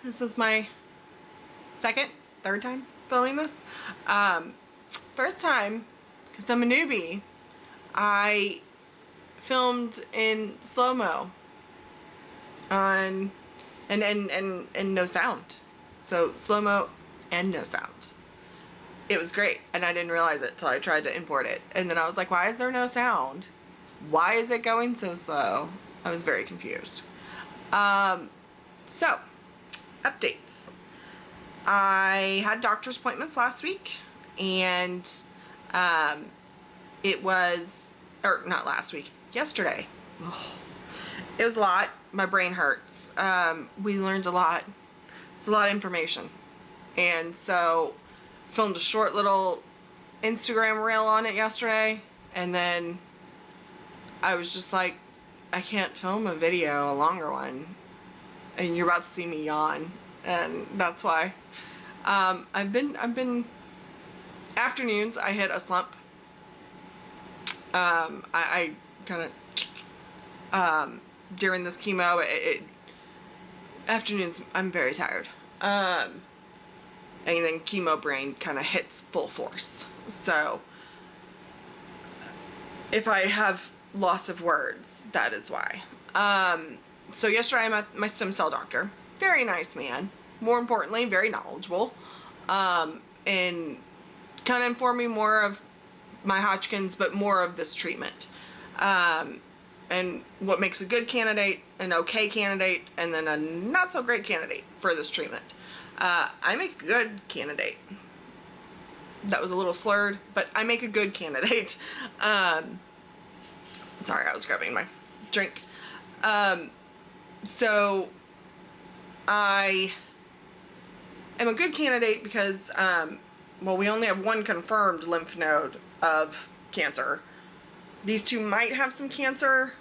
This is my third time filming this. First time, because I'm a newbie, I filmed in slow-mo on and no sound. So slow-mo and no sound. It was great, and I didn't realize it till I tried to import it. And then I was like, why is there no sound? Why is it going so slow? I was very confused. So, updates. I had doctor's appointments last week, and it was, or not last week, yesterday. Oh, it was a lot. My brain hurts. We learned a lot. It's a lot of information. And so, filmed a short little Instagram reel on it yesterday, and then I was just like, I can't film a video, a longer one, and you're about to see me yawn, and that's why. I've been afternoons, I hit a slump. I kind of, during this chemo, afternoons, I'm very tired. And then chemo brain kind of hits full force. So if I have loss of words, that is why. So yesterday I met my stem cell doctor. Very nice man. More importantly, very knowledgeable. And kind of informed me more of my Hodgkin's, but more of this treatment. And what makes a good candidate, an okay candidate, and then a not so great candidate for this treatment. I make a good candidate. That was a little slurred, but I make a good candidate. Sorry, I was grabbing my drink. So I am a good candidate because, well, we only have one confirmed lymph node of cancer. These two might have some cancer,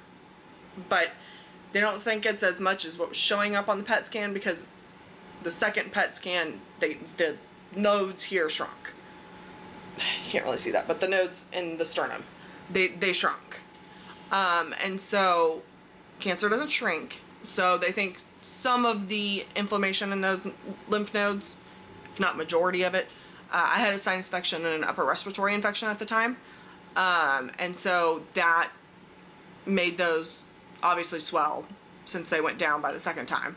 but they don't think it's as much as what was showing up on the PET scan, because the second PET scan, the nodes here shrunk. You can't really see that, but the nodes in the sternum, they shrunk. And so cancer doesn't shrink. So they think some of the inflammation in those lymph nodes, if not majority of it, I had a sinus infection and an upper respiratory infection at the time. And so that made those obviously swell since they went down by the second time.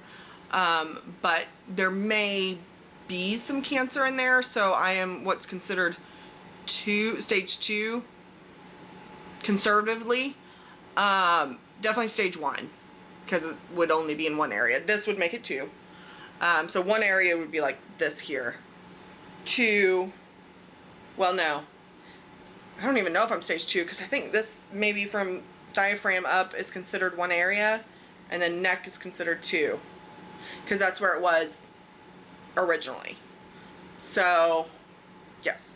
But there may be some cancer in there, so I am what's considered stage 2 conservatively. Definitely stage 1, because it would only be in one area. This would make it 2. So one area would be like this here. 2, well, no. I don't even know if I'm stage 2, because I think this maybe from diaphragm up is considered one area, and then neck is considered 2, because that's where it was originally. So, yes.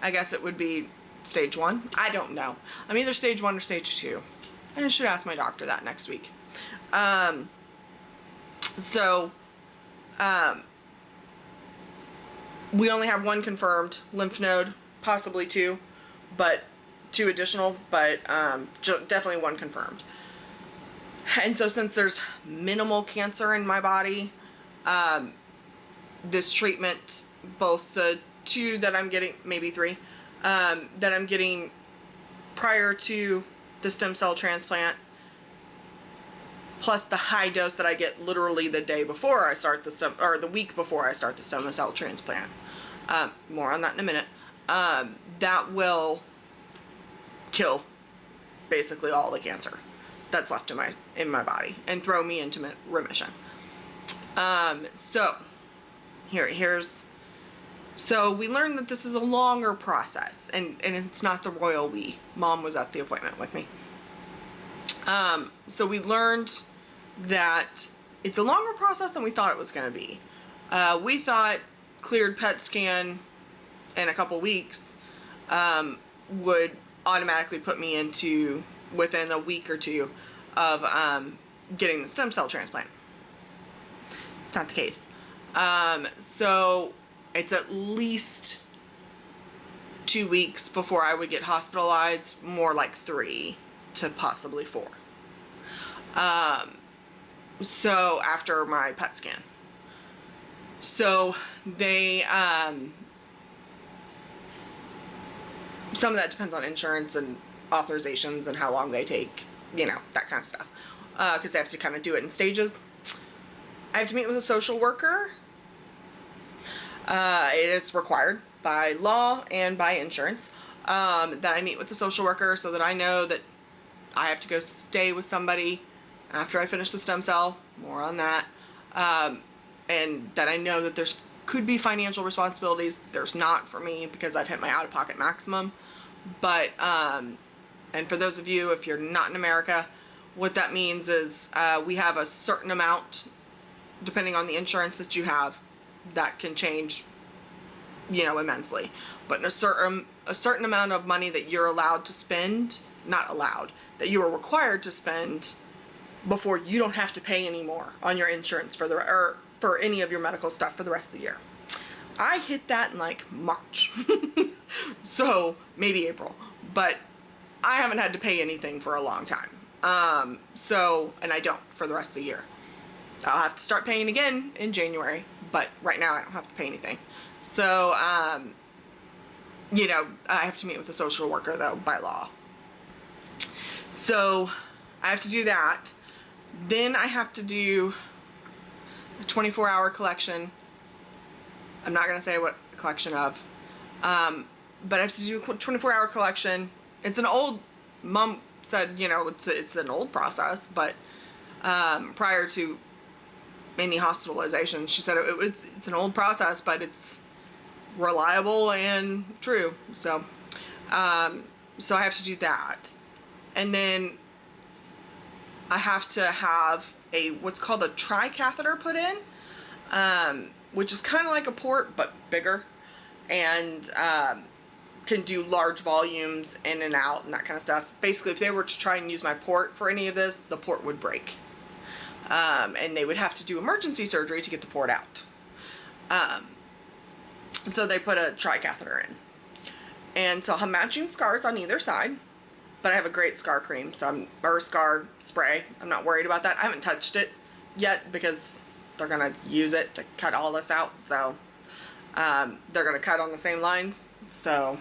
I guess it would be stage 1. I don't know. I'm either stage 1 or stage 2. I should ask my doctor that next week. We only have one confirmed lymph node, possibly 2, but 2 additional, but definitely 1 confirmed. And so since there's minimal cancer in my body, this treatment, both the 2 that I'm getting, maybe 3, that I'm getting prior to the stem cell transplant, plus the high dose that I get literally the day before I start the week before I start the stem cell transplant. More on that in a minute. That will kill basically all the cancer that's left in my body and throw me into remission. So we learned that this is a longer process, and it's not the royal we. Mom was at the appointment with me. So we learned that it's a longer process than we thought it was going to be. We thought cleared PET scan in a couple weeks would automatically put me into within a week or 2 of getting the stem cell transplant. It's not the case. So it's at least 2 weeks before I would get hospitalized, more like 3 to possibly 4. So after my PET scan. So they, some of that depends on insurance and authorizations and how long they take, you know, that kind of stuff. Because they have to kind of do it in stages. I have to meet with a social worker. It is required by law and by insurance that I meet with the social worker so that I know that I have to go stay with somebody after I finish the stem cell. More on that. And that I know that there's could be financial responsibilities. There's not for me because I've hit my out-of-pocket maximum. But, and for those of you, if you're not in America, what that means is we have a certain amount, depending on the insurance that you have, that can change, you know, immensely. But in a certain amount of money that you're allowed to spend, not allowed, that you are required to spend before you don't have to pay anymore on your insurance for the or for any of your medical stuff for the rest of the year. I hit that in like March, so maybe April, but I haven't had to pay anything for a long time. And I don't for the rest of the year. I'll have to start paying again in January, but right now I don't have to pay anything. So, you know, I have to meet with a social worker though by law. So I have to do that. Then I have to do a 24-hour collection. I'm not going to say what collection of, but I have to do a 24-hour collection. It's an old, Mom said, you know, it's an old process, but prior to any hospitalization, she said it's an old process, but it's reliable and true. So, so I have to do that. And then I have to have what's called a tricatheter put in, which is kind of like a port, but bigger, and can do large volumes in and out and that kind of stuff. Basically, if they were to try and use my port for any of this, the port would break. And they would have to do emergency surgery to get the port out. So they put a tricatheter in. And so I'll have matching scars on either side, but I have a great scar cream, or scar spray. I'm not worried about that. I haven't touched it yet because they're gonna use it to cut all this out. So they're gonna cut on the same lines. So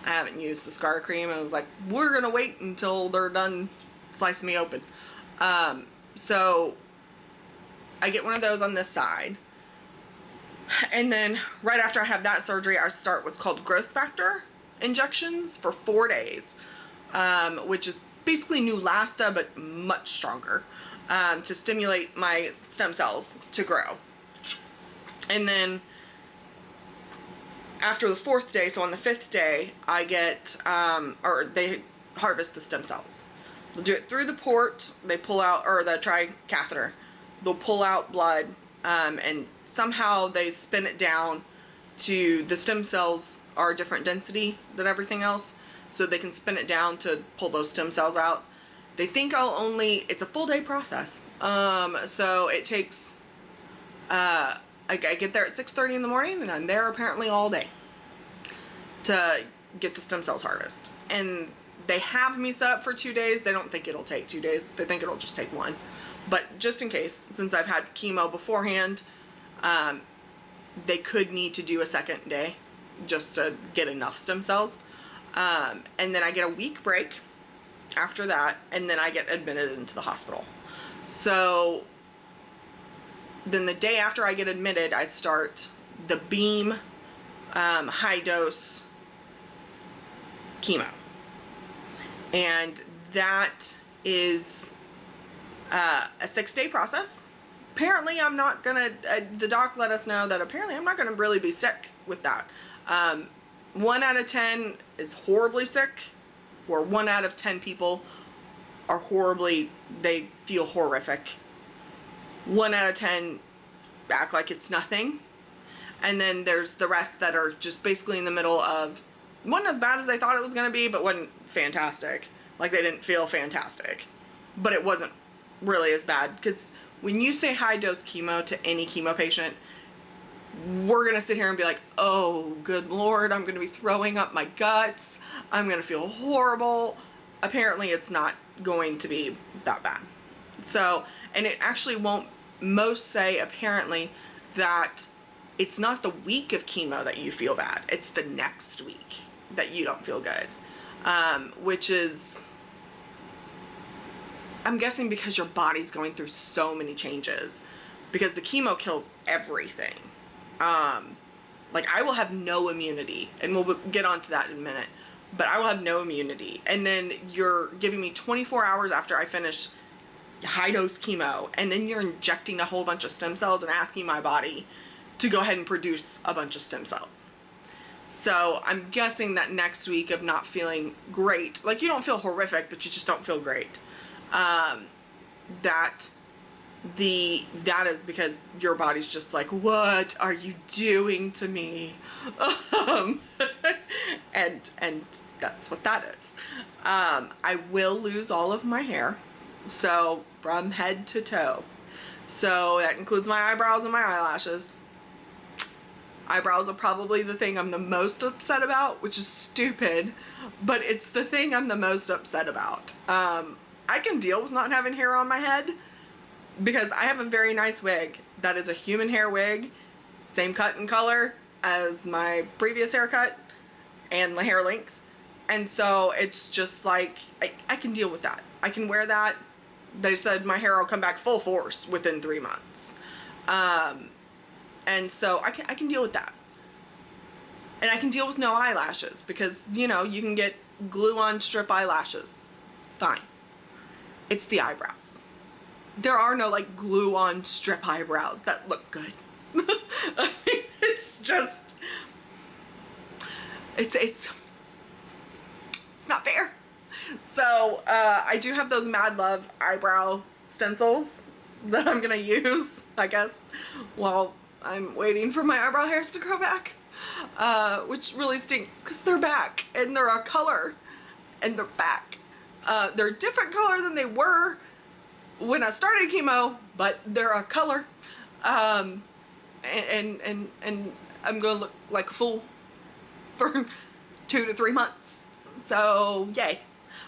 I haven't used the scar cream. I was like, we're gonna wait until they're done slicing me open. So I get one of those on this side. And then right after I have that surgery, I start what's called growth factor injections for 4 days, which is basically Neulasta, but much stronger, to stimulate my stem cells to grow. And then after the 4th day, so on the 5th day, I get, or they harvest the stem cells. They'll do it through the port, they pull out, or the tricatheter, they'll pull out blood, and somehow they spin it down to, the stem cells are a different density than everything else, so they can spin it down to pull those stem cells out. They think it's a full day process. So it takes, I get there at 6:30 in the morning, and I'm there apparently all day to get the stem cells harvested. And they have me set up for 2 days. They don't think it'll take 2 days. They think it'll just take 1. But just in case, since I've had chemo beforehand, they could need to do a 2nd day just to get enough stem cells. And then I get a week break after that, and then I get admitted into the hospital. So then the day after I get admitted, I start the beam high dose chemo. And that is a 6-day process. Apparently I'm not gonna, the doc let us know that apparently I'm not gonna really be sick with that. 1 out of 10 is horribly sick, where 1 out of 10 people are they feel horrific. 1 out of 10 act like it's nothing. And then there's the rest that are just basically in the middle of, wasn't as bad as they thought it was going to be, but wasn't fantastic. Like, they didn't feel fantastic. But it wasn't really as bad, because when you say high dose chemo to any chemo patient, we're going to sit here and be like, oh, good Lord, I'm going to be throwing up my guts. I'm going to feel horrible. Apparently it's not going to be that bad. So, and it actually won't, most say apparently that it's not the week of chemo that you feel bad. It's the next week that you don't feel good. Which is, I'm guessing because your body's going through so many changes, because the chemo kills everything. Like, I will have no immunity, and we'll get onto that in a minute, but I will have no immunity. And then you're giving me 24 hours after I finish high dose chemo, and then you're injecting a whole bunch of stem cells and asking my body to go ahead and produce a bunch of stem cells. So I'm guessing that next week of not feeling great, like, you don't feel horrific, but you just don't feel great. That is because your body's just like, what are you doing to me? And that's what that is. I will lose all of my hair, so from head to toe. So that includes my eyebrows and my eyelashes. Eyebrows are probably the thing I'm the most upset about, which is stupid, but it's the thing I'm the most upset about. I can deal with not having hair on my head because I have a very nice wig that is a human hair wig, same cut and color as my previous haircut and my hair length. And so it's just like, I can deal with that. I can wear that. They said my hair will come back full force within 3 months. And so I can deal with that. And I can deal with no eyelashes because, you know, you can get glue-on strip eyelashes. Fine. It's the eyebrows. There are no, like, glue-on strip eyebrows that look good. I mean, it's just, it's not fair. So, I do have those Mad Love eyebrow stencils that I'm gonna use, I guess, while I'm waiting for my eyebrow hairs to grow back, which really stinks because they're back and they're a color and they're back. They're a different color than they were when I started chemo, but they're a color. And I'm gonna look like a fool for 2 to 3 months. So yay.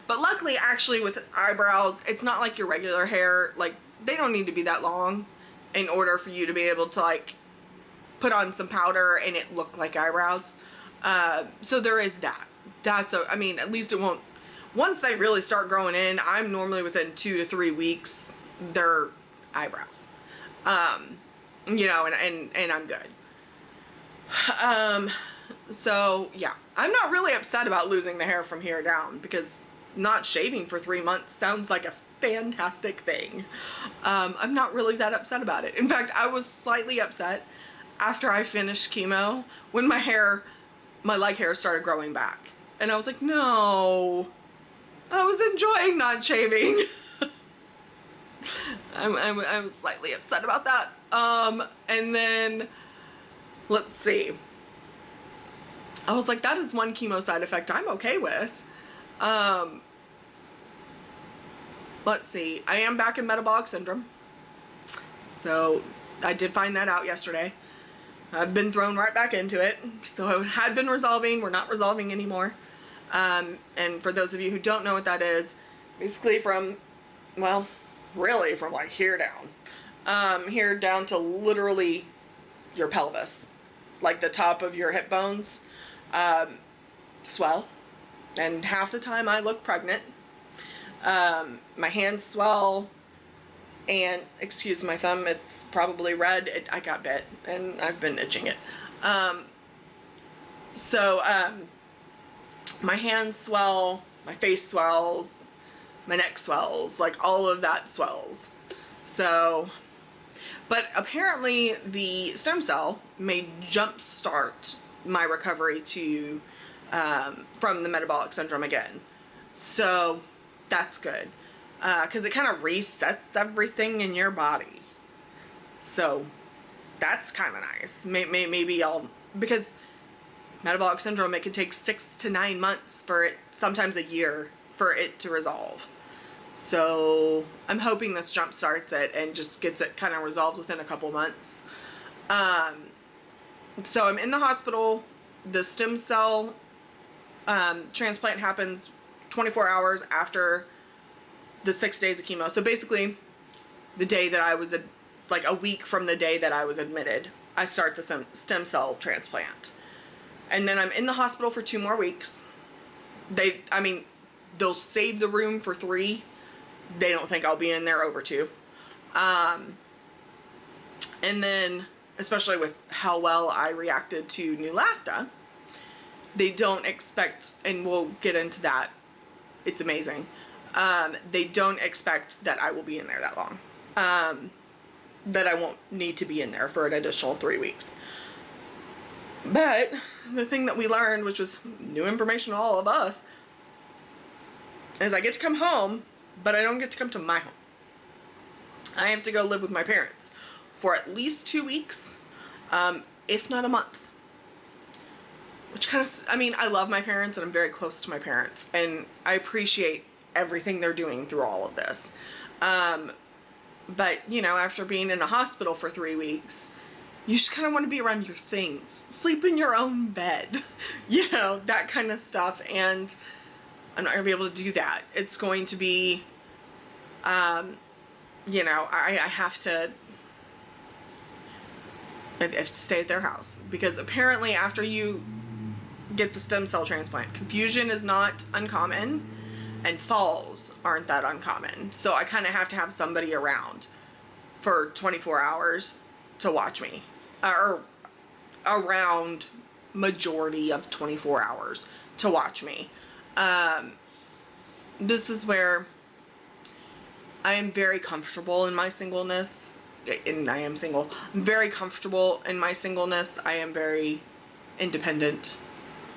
But luckily, actually, with eyebrows, it's not like your regular hair. Like, they don't need to be that long in order for you to be able to, like, put on some powder and it look like eyebrows. So there is that. I mean, at least it won't, once they really start growing in, I'm normally within 2 to 3 weeks, they're eyebrows. You know, and I'm good. So yeah, I'm not really upset about losing the hair from here down because not shaving for 3 months sounds like a fantastic thing. I'm not really that upset about it. In fact, I was slightly upset after I finished chemo when my leg hair started growing back. And I was like, no, I was enjoying not shaving. I'm slightly upset about that. And then, let's see. I was like, that is one chemo side effect I'm okay with. Let's see. I am back in metabolic syndrome. So I did find that out yesterday. I've been thrown right back into it. So it had been resolving. We're not resolving anymore. And for those of you who don't know what that is, basically from, well, really from like here down to literally your pelvis, like the top of your hip bones, swell. And half the time I look pregnant. My hands swell, and excuse my thumb, it's probably red. I got bit and I've been itching it. My hands swell, my face swells, my neck swells, like all of that swells. So, but apparently the stem cell may jumpstart my recovery to from the metabolic syndrome again. So that's good, because it kind of resets everything in your body. So that's kind of nice. Maybe because metabolic syndrome, it can take 6 to 9 months for it, sometimes a year, for it to resolve. So I'm hoping this jump starts it and just gets it kind of resolved within a couple months. So I'm in the hospital. The stem cell transplant happens 24 hours after the 6 days of chemo. So basically the day that I was, like a week from the day that I was admitted I start the stem cell transplant. And then I'm in the hospital for 2 more weeks. They'll save the room for 3. They don't think I'll be in there over 2. And then, especially with how well I reacted to Neulasta, they don't expect, and we'll get into that, it's amazing, they don't expect that I will be in there that long. That I won't need to be in there for an additional 3 weeks. But the thing that we learned, which was new information to all of us, is I get to come home, but I don't get to come to my home. I have to go live with my parents for at least 2 weeks, if not a month. Which kind of, I love my parents and I'm very close to my parents and I appreciate everything they're doing through all of this. But, after being in a hospital for 3 weeks, you just kind of want to be around your things. Sleep in your own bed, that kind of stuff. And I'm not going to be able to do that. It's going to be, I have to stay at their house. Because apparently after you get the stem cell transplant, confusion is not uncommon and falls aren't that uncommon. So I kind of have to have somebody around for 24 hours to watch me, or around majority of 24 hours to watch me. This is where I am very comfortable in my singleness, and I am single. I'm very comfortable in my singleness. I am very independent,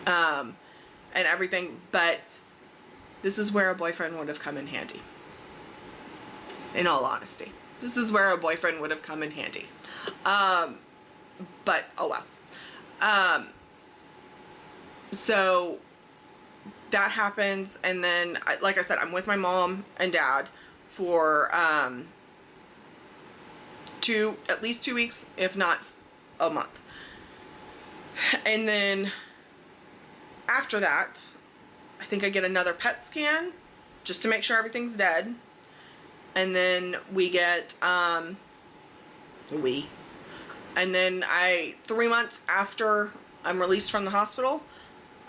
and everything, but this is where a boyfriend would have come in handy. In all honesty, this is where a boyfriend would have come in handy. But oh well. So that happens, and then, like I said, I'm with my mom and dad for at least 2 weeks, if not a month. And then after that, I think I get another PET scan just to make sure everything's dead. And then we get, and then 3 months after I'm released from the hospital,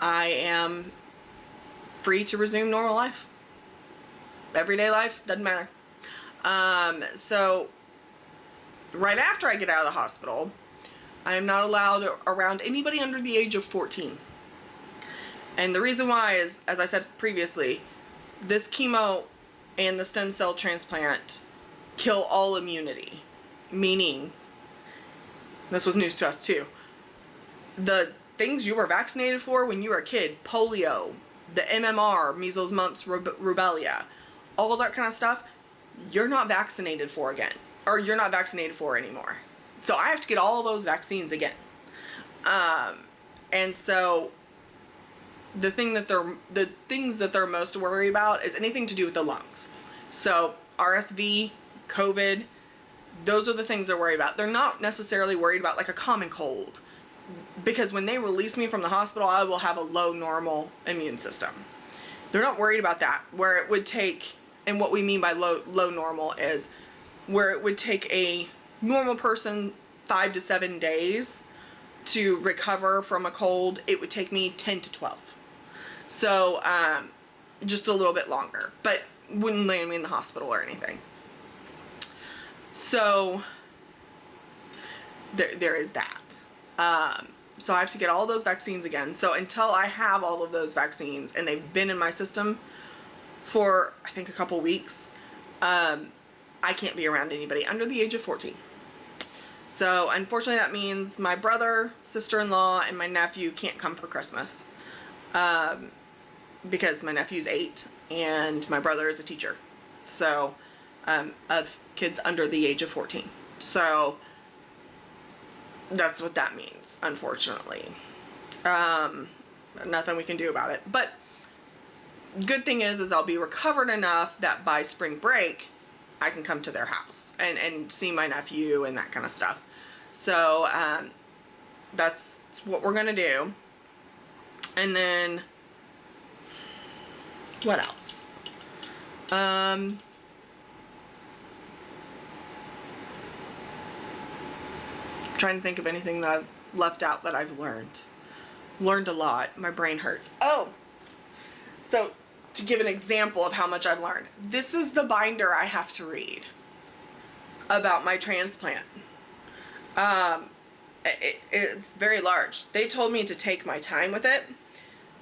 I am free to resume normal life. Everyday life, doesn't matter. So right after I get out of the hospital, I am not allowed around anybody under the age of 14. And the reason why is, as I said previously, this chemo and the stem cell transplant kill all immunity. Meaning, this was news to us too, the things you were vaccinated for when you were a kid, polio, the MMR, measles, mumps, rubella, all that kind of stuff, you're not vaccinated for again. Or you're not vaccinated for anymore. So I have to get all those vaccines again. And so the things that they're most worried about is anything to do with the lungs. So RSV, COVID, those are the things they're worried about. They're not necessarily worried about like a common cold, because when they release me from the hospital, I will have a low normal immune system. They're not worried about that. Where it would take, and what we mean by low normal is where it would take a normal person 5 to 7 days to recover from a cold, it would take me 10 to 12. So, just a little bit longer, but wouldn't land me in the hospital or anything. So, there is that. So I have to get all those vaccines again. So until I have all of those vaccines and they've been in my system for, I think, a couple weeks, I can't be around anybody under the age of 14. So unfortunately that means my brother, sister-in-law, and my nephew can't come for Christmas. Because my nephew's 8 and my brother is a teacher. So, of kids under the age of 14. So, that's what that means, unfortunately. Nothing we can do about it. But, good thing is I'll be recovered enough that by spring break, I can come to their house and see my nephew and that kind of stuff. So, that's what we're gonna do. And then, what else? I'm trying to think of anything that I've left out that I've learned. Learned a lot. My brain hurts. Oh, so to give an example of how much I've learned, this is the binder I have to read about my transplant. It's very large. They told me to take my time with it.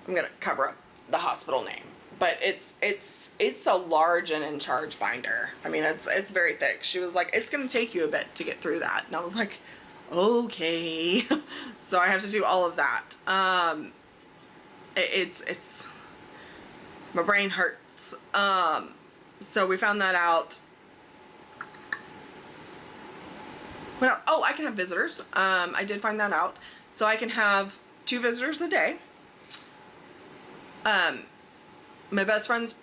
I'm gonna cover up the hospital name, but it's a large and in charge binder. I mean, it's very thick. She was like, it's gonna take you a bit to get through that, and I was like, okay. So I have to do all of that. It's my brain hurts. So we found that out. What else? Oh, I can have visitors. I did find that out. So I can have 2 visitors a day. My best friend's,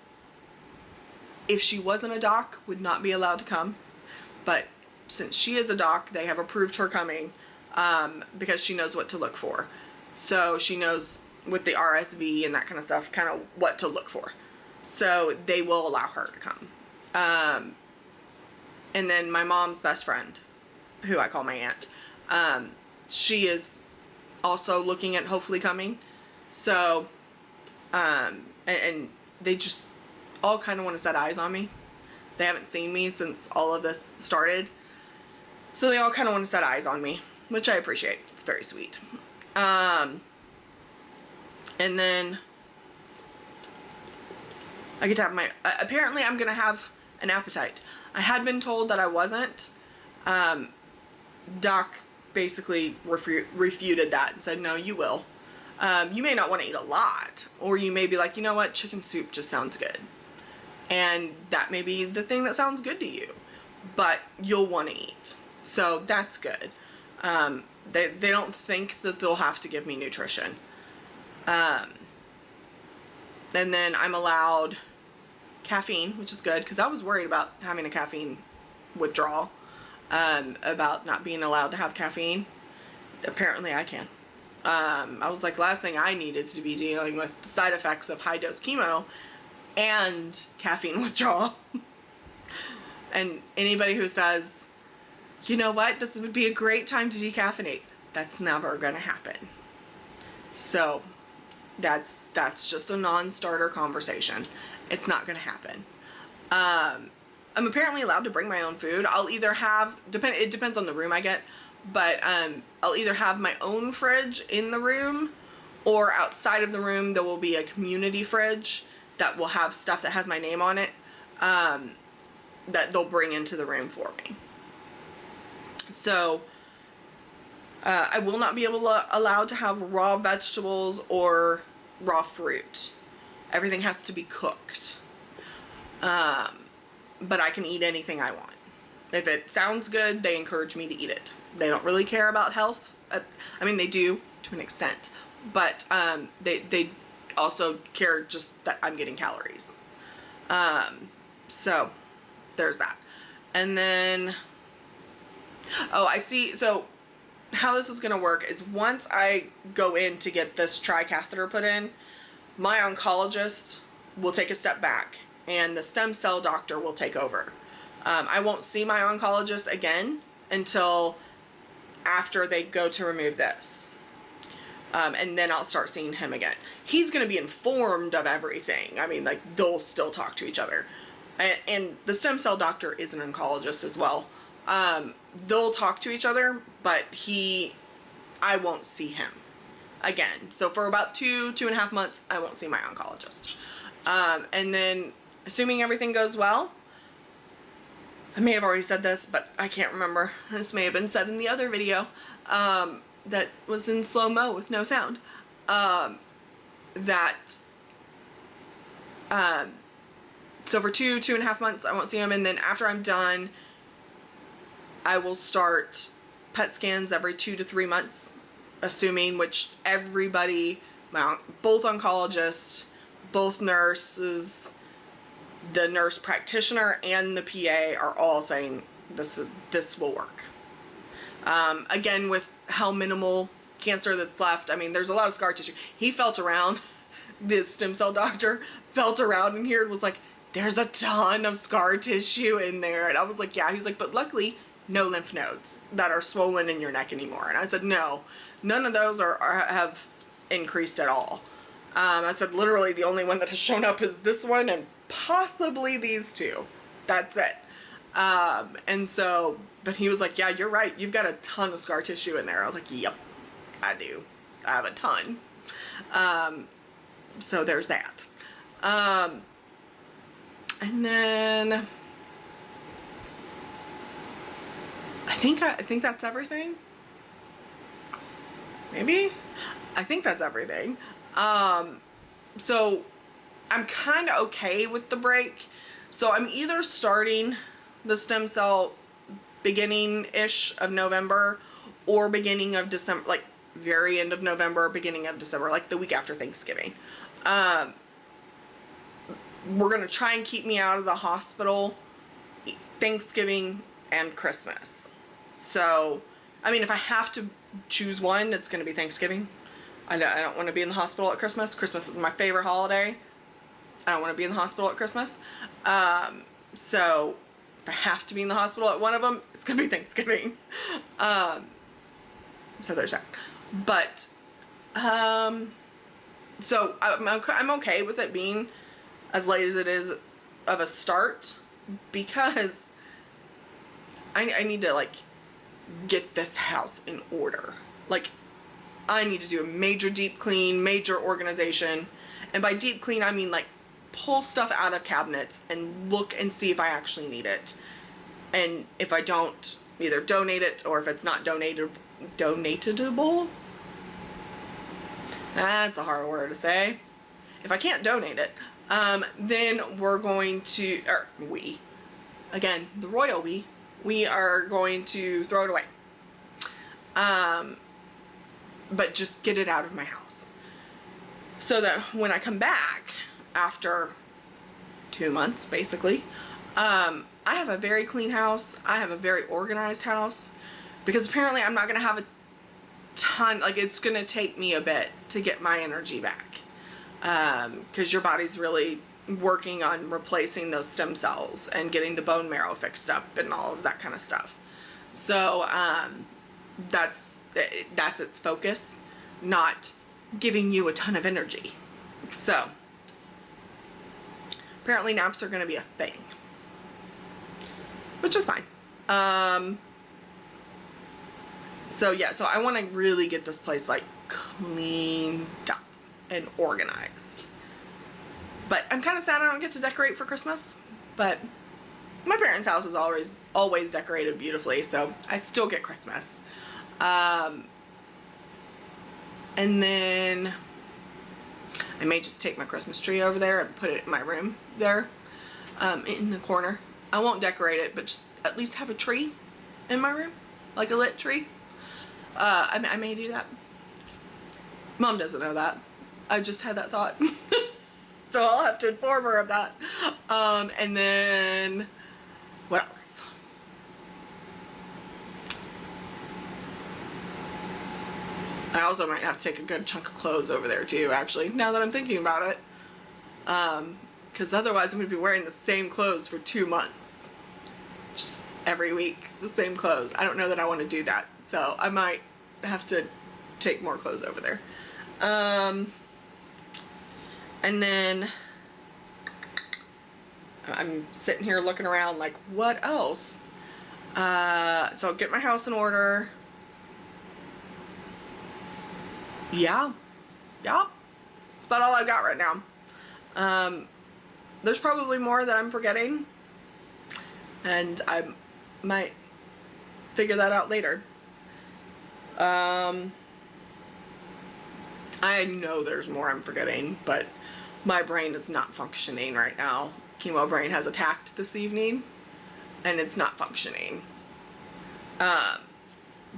if she wasn't a doc, would not be allowed to come. But since she is a doc, they have approved her coming because she knows what to look for. So she knows with the RSV and that kind of stuff, kind of what to look for. So they will allow her to come. And then my mom's best friend, who I call my aunt, she is also looking at hopefully coming. So, and they just all kind of want to set eyes on me. They haven't seen me since all of this started. So they all kind of want to set eyes on me, which I appreciate. It's very sweet. And then I get to have my, apparently I'm going to have an appetite. I had been told that I wasn't. Doc basically refuted that and said, no, you will. You may not want to eat a lot, or you may be like, you know what, chicken soup just sounds good. And that may be the thing that sounds good to you, but you'll want to eat. So that's good. They don't think that they'll have to give me nutrition. And then I'm allowed caffeine, which is good, because I was worried about having a caffeine withdrawal, about not being allowed to have caffeine. Apparently I can. I was like, last thing I need is to be dealing with the side effects of high dose chemo and caffeine withdrawal. And anybody who says, you know what, this would be a great time to decaffeinate, that's never gonna happen. So that's just a non-starter conversation. It's not gonna happen. I'm apparently allowed to bring my own food. I'll either have, it depends on the room I get, but I'll either have my own fridge in the room, or outside of the room there will be a community fridge that will have stuff that has my name on it, that they'll bring into the room for me. So I will not be allowed to have raw vegetables or raw fruit. Everything has to be cooked. But I can eat anything I want. If it sounds good, they encourage me to eat it. They don't really care about health. I mean, they do to an extent, but they also care just that I'm getting calories. So there's that. And then, oh, I see. So how this is going to work is once I go in to get this tri-catheter put in, my oncologist will take a step back and the stem cell doctor will take over. I won't see my oncologist again until after they go to remove this. And then I'll start seeing him again. He's going to be informed of everything. I mean, like, they'll still talk to each other. And the stem cell doctor is an oncologist as well. They'll talk to each other, but I won't see him again. So for about 2.5 months, I won't see my oncologist. And then, assuming everything goes well, I may have already said this, but I can't remember. This may have been said in the other video that was in slow-mo with no sound. So for 2.5 months, I won't see him. And then after I'm done, I will start PET scans every 2 to 3 months, assuming, which everybody, both oncologists, both nurses, the nurse practitioner and the PA are all saying this will work. Again, with how minimal cancer that's left, I mean, there's a lot of scar tissue. He felt around, the stem cell doctor felt around in here and was like, there's a ton of scar tissue in there. And I was like, yeah. He was like, but luckily no lymph nodes that are swollen in your neck anymore. And I said, no, none of those have increased at all. I said, literally the only one that has shown up is this one and possibly these two. That's it. And so, but he was like, yeah, you're right. You've got a ton of scar tissue in there. I was like, yep, I do. I have a ton. So there's that. And then I think that's everything. Maybe? I think that's everything. So I'm kind of okay with the break. So I'm either starting the stem cell beginning-ish of November or beginning of December, like very end of November, beginning of December, like the week after Thanksgiving. We're going to try and keep me out of the hospital Thanksgiving and Christmas. So, I mean, if I have to choose one, it's going to be Thanksgiving. I don't want to be in the hospital at Christmas. Christmas is my favorite holiday. I don't want to be in the hospital at Christmas. So if I have to be in the hospital at one of them, it's going to be Thanksgiving. So there's that. But, so I'm okay with it being as late as it is of a start, because I need to, like, get this house in order. Like, I need to do a major deep clean, major organization. And by deep clean, I mean, like, pull stuff out of cabinets and look and see if I actually need it. And if I don't, either donate it, or if it's not donatable. That's a hard word to say. If I can't donate it, then we're going to, or we, again, the royal we are going to throw it away. But just get it out of my house. So that when I come back after 2 months, basically, I have a very clean house. I have a very organized house, because apparently I'm not going to have a ton, like, it's going to take me a bit to get my energy back. Because your body's really working on replacing those stem cells and getting the bone marrow fixed up and all of that kind of stuff. So, that's its focus, not giving you a ton of energy. So, apparently naps are going to be a thing, which is fine. So yeah, so I want to really get this place, like, cleaned up and organized. But I'm kind of sad I don't get to decorate for Christmas, but my parents' house is always decorated beautifully, so I still get Christmas. And then I may just take my Christmas tree over there and put it in my room there, in the corner. I won't decorate it, but just at least have a tree in my room, like a lit tree. I may do that. Mom doesn't know that. I just had that thought. So I'll have to inform her of that. And then, what else? I also might have to take a good chunk of clothes over there too, actually, now that I'm thinking about it. Because otherwise I'm going to be wearing the same clothes for 2 months. Just every week, the same clothes. I don't know that I want to do that. So I might have to take more clothes over there. And then I'm sitting here looking around like, what else? So I'll get my house in order. Yeah. That's about all I've got right now. There's probably more that I'm forgetting, and I might figure that out later. I know there's more I'm forgetting, but my brain is not functioning right now. Chemo brain has attacked this evening, and it's not functioning.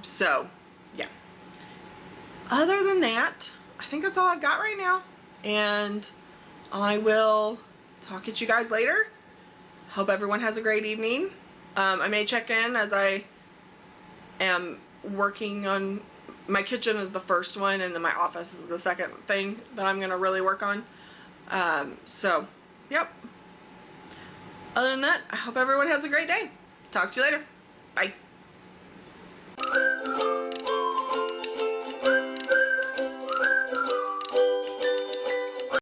So, yeah. Other than that, I think that's all I've got right now, and I will talk at you guys later. Hope everyone has a great evening. I may check in as I am working on, my kitchen is the first one, and then my office is the second thing that I'm gonna really work on. So, yep. Other than that, I hope everyone has a great day. Talk to you later. Bye.